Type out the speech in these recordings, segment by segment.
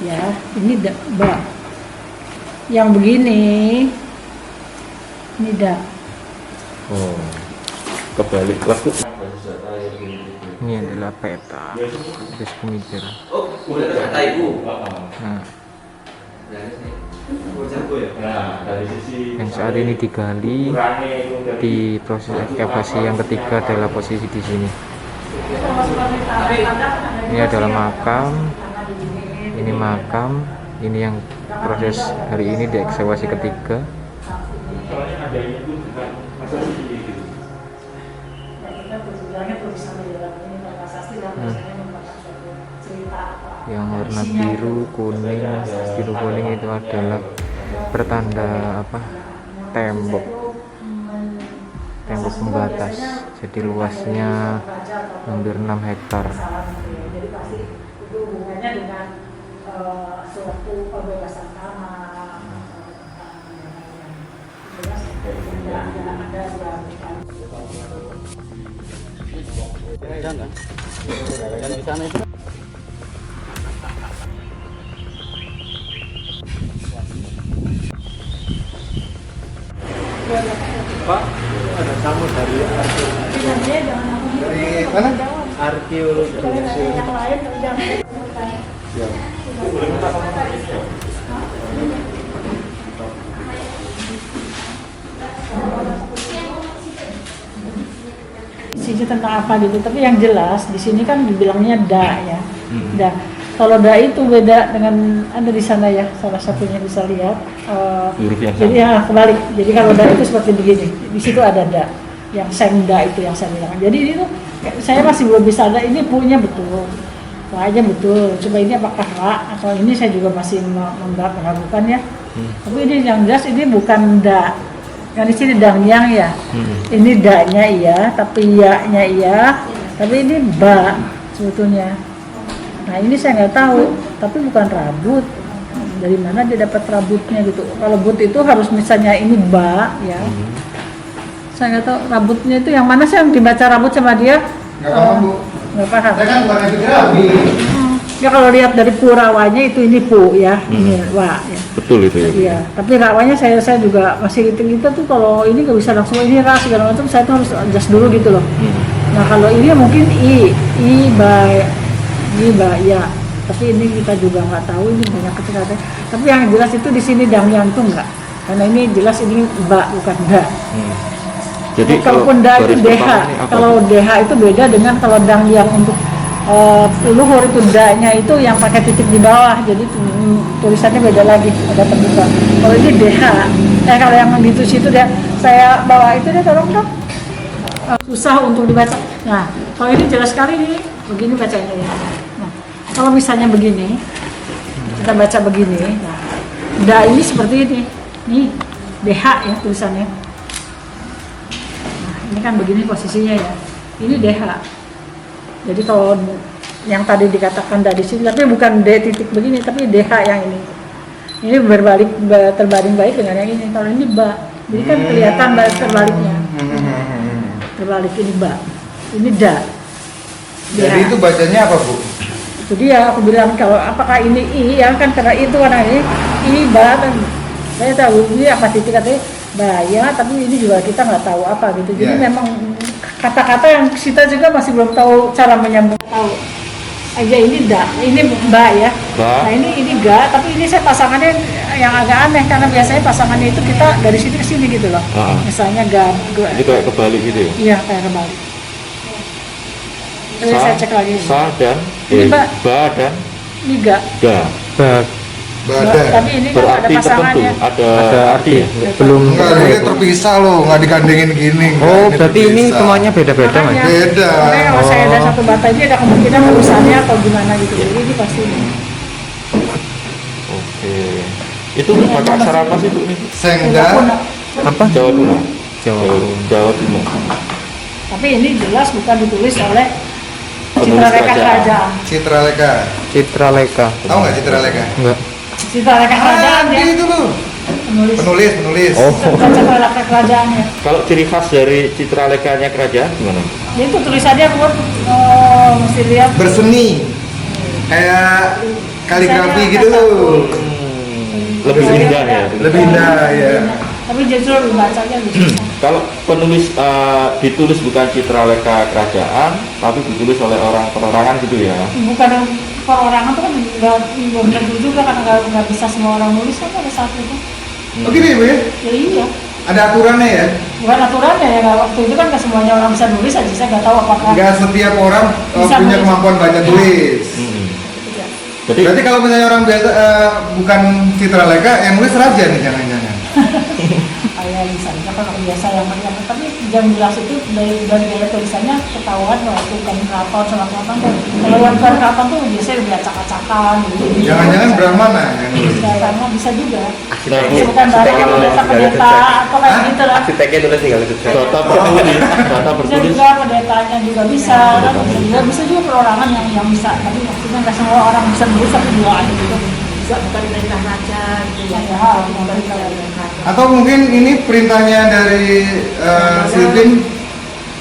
Ya, ini ba. Yang begini, ini da. Oh, kebalik laku. Ini adalah peta Rizky. Oh, udah kata ibu. Nah, Dari sisi yang saat ini digali di proses ekskavasi yang ketiga adalah posisi di sini. Ini adalah makam, ini makam, ini yang proses hari ini di ekskavasi ketiga. Yang warna biru kuning itu adalah pertanda apa, tembok pembatas, jadi luasnya hampir 6 hektar. Jadi pasti itu hubungannya dengan suatu pembebasan tanah. Di sana itu. Pak, ada tamu dari mana? Arkeologi. Yang lain jangan. Ya. Sisi tentang apa gitu, tapi yang jelas di sini kan dibilangnya da ya. Da. Kalau da itu beda dengan ada di sana ya, salah satunya bisa lihat. Jadi ya kebalik. Jadi kalau da itu seperti begini, di situ ada da, yang sengda itu yang saya bilang. Jadi itu saya masih belum bisa ada. Ini punya betul, aja betul. Coba ini apakah ra atau ini saya juga masih meragukan ya. Tapi ini yang jelas ini bukan da. Yang di sini dangyang ya. Ini da-nya iya, tapi ya-nya iya, tapi ini ba sebetulnya. Nah ini saya nggak tahu, tapi bukan rabut. Dari mana dia dapat rabutnya gitu? Kalau but itu harus misalnya ini ba ya. Saya nggak tahu rabutnya itu yang mana sih yang dibaca rabut sama dia? Nggak paham Bu. Nggak paham. Saya kan bukan epigrafi. Ya kalau lihat dari purawanya itu ini pu ya, ini wa ya. betul itu ya. Iya, tapi rawanya saya juga masih gitu tuh kalau ini nggak bisa langsung ini ras segala macam, saya tuh harus adjust dulu gitu loh. Nah kalau ini mungkin i ba ya, tapi ini kita juga nggak tahu ini banyak kecelakaan. Tapi yang jelas itu di sini dangyang tuh enggak, karena ini jelas ini ba bukan da. Jadi Kalaupun da itu dh, kalau dh itu beda dengan kalau dangyang untuk luhur itu da-nya itu yang pakai titik di bawah, jadi tulisannya beda lagi, ada terbuka. Kalau ini dh, kalau yang gitu situ dia saya bawa itu dia tolong dong. Susah untuk dibaca. Nah, kalau ini jelas sekali nih, begini bacanya ya. Nah, kalau misalnya begini, kita baca begini, nah, da ini seperti ini, nih dh ya tulisannya. Nah, ini kan begini posisinya ya, ini dh. Jadi kalau yang tadi dikatakan dari sini, tapi bukan D titik begini, tapi DH yang ini. Ini terbalik baik dengan yang ini. Kalau ini ba, jadi kan kelihatan terbaliknya. Terbalik ini ba, ini da. Jadi itu bacanya apa Bu? Itu dia aku bilang kalau apakah ini i ya kan karena itu warna ini ba kan. Saya tahu ini apa titik katanya bahaya, tapi ini juga kita nggak tahu apa gitu. Jadi memang kata-kata yang kita juga masih belum tahu cara menyambung. Tahu aja ini da, ini ba ya. Nah ini ga, tapi ini saya pasangannya yang agak aneh karena biasanya pasangannya itu kita dari sini ke sini gitu loh. Misalnya ga. Jadi kayak kebalik gitu ya? Iya kayak kebalik. Coba saya cek lagi. Sa dan ini ba dan ini ga. Badan. Tapi ini kan ada pasangannya. Ada arti. Belum Enggak, ini terpisah loh, nggak digandengin gini. Oh, berarti ini semuanya beda-beda Mas. Beda. Makanya kalau saya ada satu bata ini ada kemungkinan tulisannya atau gimana gitu. Jadi ini pasti ini. Oke. Itu pakai aksara apa sih Bu ini? Sengda. Apa? Jawa Tuna. Jawa Tuna. Tapi ini jelas bukan ditulis oleh Citraleka Kerajaan. Citraleka. Tahu nggak Citraleka? Enggak. Citraleka Kerajaan ya. Itu loh. Penulis. Oh. Citraleka Kerajaan ya. Kalau ciri khas dari Citralekanya kerajaan gimana? Itu tulisannya buat mesti lihat Berseni. Kayak kaligrafi Biasanya gitu loh. Lebih Biasanya indah ya. Lebih indah ya. Tapi justru lebih bacanya lebih susah. Kalau penulis ditulis bukan citraleka kerajaan, tapi ditulis oleh orang perorangan gitu ya. Bukan perorangan tuh kan belum tentu juga, karena nggak bisa semua orang nulis kan pada saat itu. Oh gitu ya Bu ya? Ya iya, Ada aturannya ya? bukan aturannya ya, waktu itu kan nggak semuanya orang bisa nulis aja, saya nggak tahu apakah. Nggak setiap orang Bisa punya nulis. kemampuan baca tulis. Ya. Jadi Berarti kalau misalnya orang biasa bukan citraleka, yang nulis raja nih jangan-jangan. Kayak misalnya kan orang biasa yang tapi jam jelas itu dari gaya tulisannya ketahuan bahwa itu bukan keraton sama keraton tuh. Kalau yang bukan keraton tuh biasanya lebih acak-acakan gitu. Jangan-jangan Brahmana yang nulis. Karena bisa juga. nah, Bu, Bukan barang yang pendeta atau kayak gitu lah. Arsiteknya nulis tinggal itu. data bertulis, data Bisa bertulis. juga pendetanya juga bisa, kan? Bisa juga perorangan yang bisa. Tapi maksudnya nggak semua orang bisa nulis, tapi juga ada juga. Bisa bukan perintah raja gitu ya. Ya, bukan perintah raja. Atau mungkin ini perintahnya dari Silvin,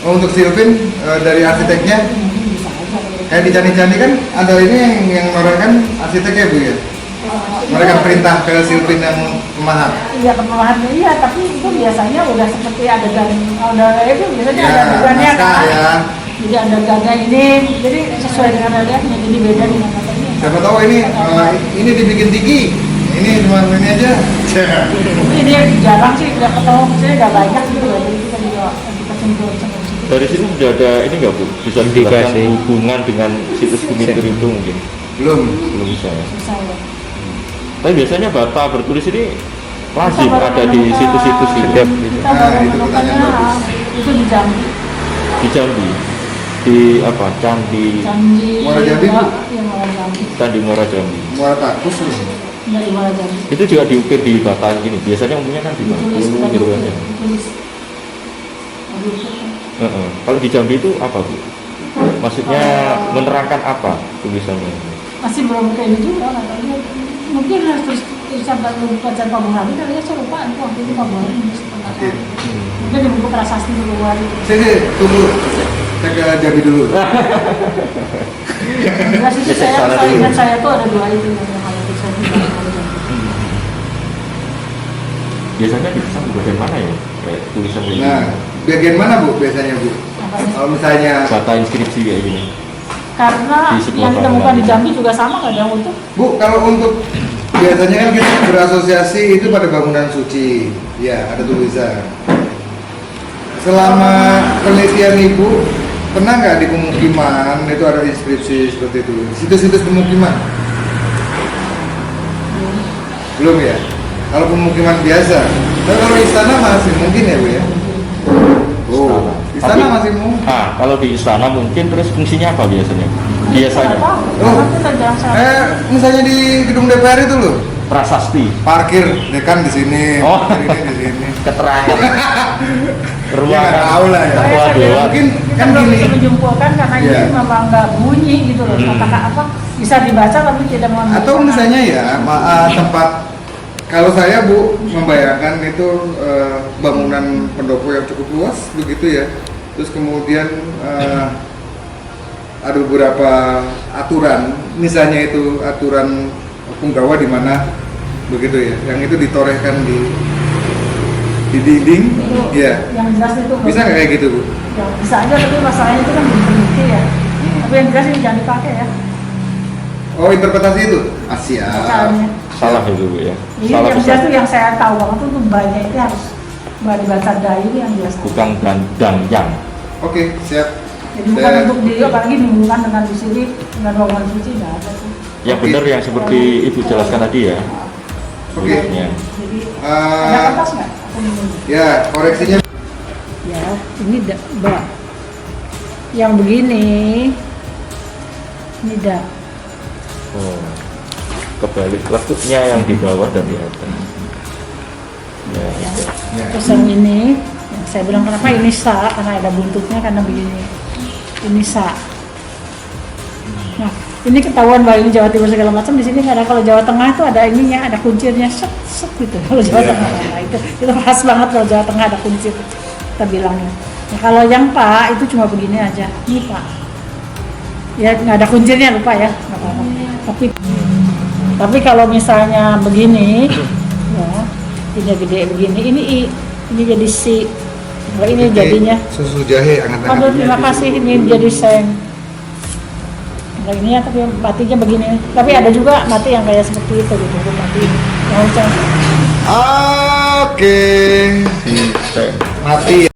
untuk Silvin dari arsiteknya. Bisa aja. Kayak di candi-candi kan ada ini yang norehkan arsiteknya Bu ya. Mereka perintah ke Silvin yang pemahat. Iya, kemalahannya iya, tapi itu biasanya udah seperti adegan itu biasanya Ya, ada adegannya naskah kan. ya. Jadi adegannya ini, jadi sesuai dengan adegannya, jadi beda dengan katanya. Siapa tahu ini dibikin tinggi. Ini cuma ini aja. Ini dia jarang sih, udah ketemu, maksudnya nggak banyak gitu ya, jadi kita juga kita simpul sampai situ. Dari sini sudah ada ini nggak Bu? Bisa dijelaskan Indikasi. hubungan dengan situs Gumitir itu mungkin? Belum. Belum bisa ya. Susah ya. Tapi biasanya bata bertulis ini lazim Kita baru ada di menemukan- situs-situs gitu. Setiap Kita Nah, baru itu pertanyaan menemukannya itu di Jambi. Di Jambi, di apa? Candi Muara Muara Jambi, Bu? Iya, Muara Jambi. Candi Muara Jambi. Muara Takus loh. Dari Muara Jambi. Itu juga diukir di bata gini. Biasanya umumnya kan di batu Ditulis, gitu kan ya. ditulis. Heeh. Kalau di Jambi itu apa Bu? Maksudnya menerangkan apa tulisannya? Masih belum kayak gitu juga katanya. Mungkin harus terus sampai baca Pak Buhari, kali ya saya lupa itu waktu itu Pak Buhari nulis tentang Oke. mungkin di buku prasasti keluar itu. Saya tunggu. Saya ke Jambi dulu. Jelas itu Cek sana saya dulu. ingat saya tuh ada dua itu yang hal itu saya bilang. Biasanya dipesan di bagian mana ya? Kayak tulisan kayak Nah, gini. bagian mana Bu biasanya Bu? Apanya? Kalau misalnya Bata inskripsi kayak gini. Karena Di sebelah yang ditemukan kanan. di Jambi juga sama nggak ada yang utuh. Bu, kalau untuk biasanya kan kita berasosiasi itu pada bangunan suci. Ya, ada tulisan. Selama penelitian Ibu, pernah nggak di pemukiman itu ada inskripsi seperti itu? Situs-situs pemukiman? Belum ya? Kalau pemukiman biasa. Tapi kalau istana masih mungkin ya Bu ya? Oh, istana Tapi- masih mungkin. Kalau di istana mungkin terus fungsinya apa biasanya? Biasanya Nggak tahu. Oh. Karena kita jarang saya. Misalnya di gedung DPR itu loh, prasasti, parkir dekan di sini, Oh. parkir ini di sini. keterangan, Ya ruangan. nggak tahu lah ya. Saya Wah, sadar dewa. Mungkin kita kan belum gini. bisa menyimpulkan karena Iya. ini memang nggak bunyi gitu loh. Kata apa bisa dibaca tapi tidak mau. Atau misalnya ya tempat, kalau saya Bu membayangkan itu bangunan pendopo yang cukup luas begitu ya. Terus kemudian ada beberapa aturan, misalnya itu aturan punggawa di mana begitu ya, yang itu ditorehkan di dinding, ya. Yang jelas itu. Bisa nggak kayak gitu Bu? Ya, bisa aja tapi masalahnya itu kan belum terbukti ya. Tapi yang jelas ini jangan dipakai ya. Oh, interpretasi itu? Asia. Bacaannya. Salah itu Bu ya. Ini Salah yang besar. jelas tuh yang saya tahu banget tuh banyak itu harus dibaca dai itu yang jelas. Bukan dan yang. Oke, siap. Jadi bukan Saya- untuk diri, apalagi hubungan dengan di sini dengan bangunan suci nggak ada tuh. Yang Oke. benar yang seperti Ibu jelaskan tadi ya. Oke. Ya. Jadi ada Eh, kertas nggak? Aku minum. ya, koreksinya. Ya, ini Mbak. Yang begini, ini dah. Oh. Kebalik lekuknya yang di bawah dan di atas. Ya. Ya. Ya. Terus yang ini, yang saya bilang kenapa ini sa, karena ada buntutnya karena begini. Ini sa. Nah, ini ketahuan bahwa ini Jawa Timur segala macam, di sini nggak ada. Kalau Jawa Tengah itu ada ininya, ada kuncirnya, set set gitu. Kalau Jawa Iya. Tengah, nah, itu khas banget kalau Jawa Tengah ada kuncir, kita bilangnya. Nah, kalau yang Pak itu cuma begini aja, ini Pak. Ya nggak ada kuncirnya lupa ya, nggak apa-apa. Tapi Tapi kalau misalnya begini, ya, ini gede begini, ini jadi si, kalau ini jadinya. susu jahe hangat-hangat. Aduh, terima kasih, ini jadi seng. Nah, ini ya, tapi matinya begini. Tapi ada juga mati yang kayak seperti itu gitu, mati. Yang Oke. Si teh. Mati.